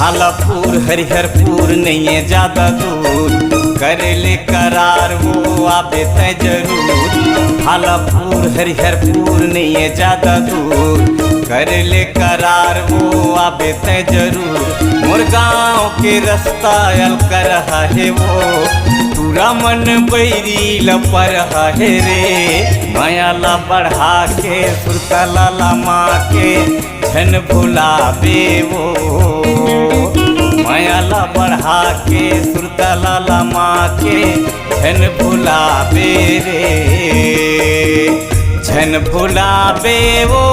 हालापुर हरिहरपुर नहीं है ज्यादा दूर, कर ले करार वो आबे तय जरूर। हालापुर हरिहरपुर नहीं है ज्यादा दूर, कर ले करार वो आबे तय जरूर। मोर गाँव के रास्ता अल कर है वो, पूरा मन बैरी लपर है रे। मायाला बढ़ा के सुरतला ला माँ के झन भुलाबे वो, मायाला बढ़ा के सुरतला ला माँ के झन भुलाबे रे, झन भुलाबे वो।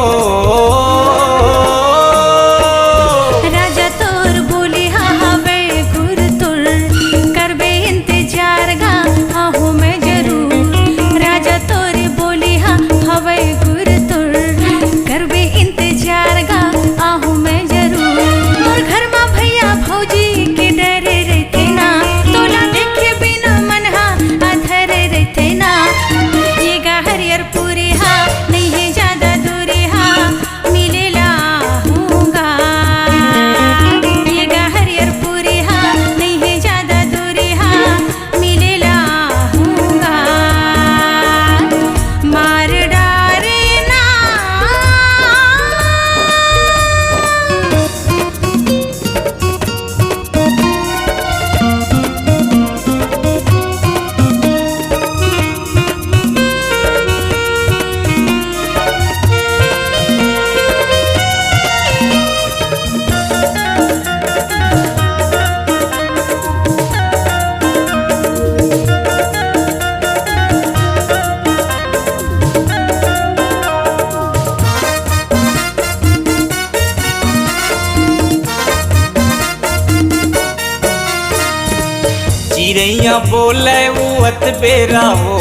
चिड़ैया बोले उवत बेरा वो,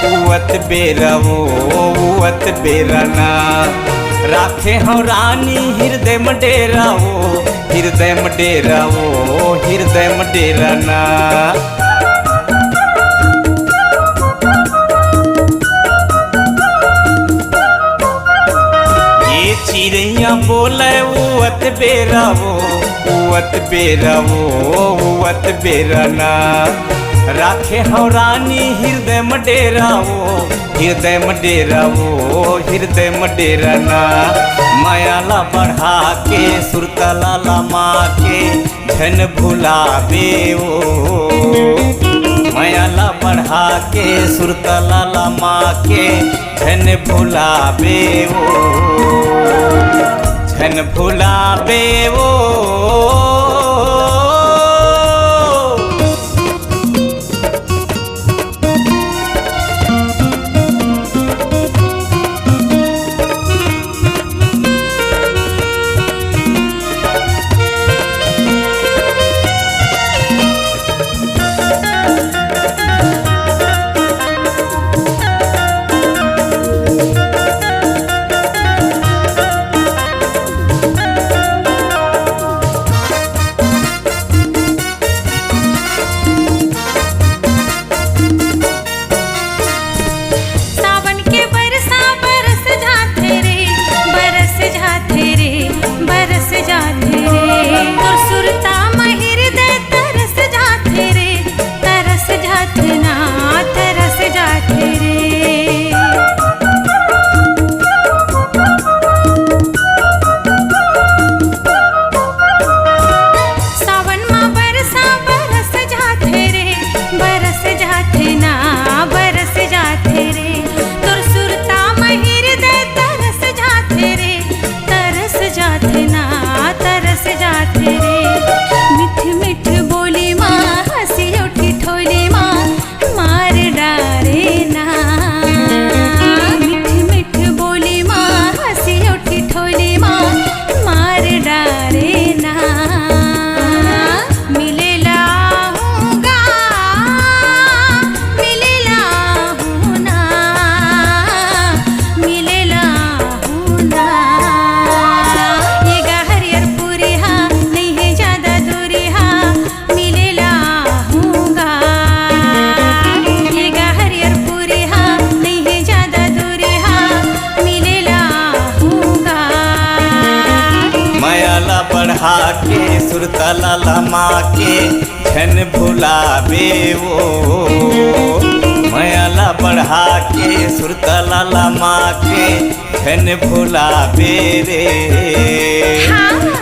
उवत बेरा वो, उवत बेरा ना। राखे हो रानी हृदय में डेरा वो, हृदय में डेरा वो, हृदय में डेरा ना। ये चिड़ैया बोले उवत बेरा वो, उवत बेरा वो, उवत बेरा ना। राखे हो रानी हृदय में डेरा वो, हृदय में डेरा वो, हृदय में डेरा ना। मायाला बढ़ा के सुरतला ला माँ के झन भुलाबे वो, मायाला बढ़ा के सुरतला ला माँ के झन भुलाबे वो, झन भुलाबे वो। बढ़ा के सुरतला लमा के छन भुलावे वो मायाला बढ़ा के सुरतला लमा के छन भुलावे रे। हाँ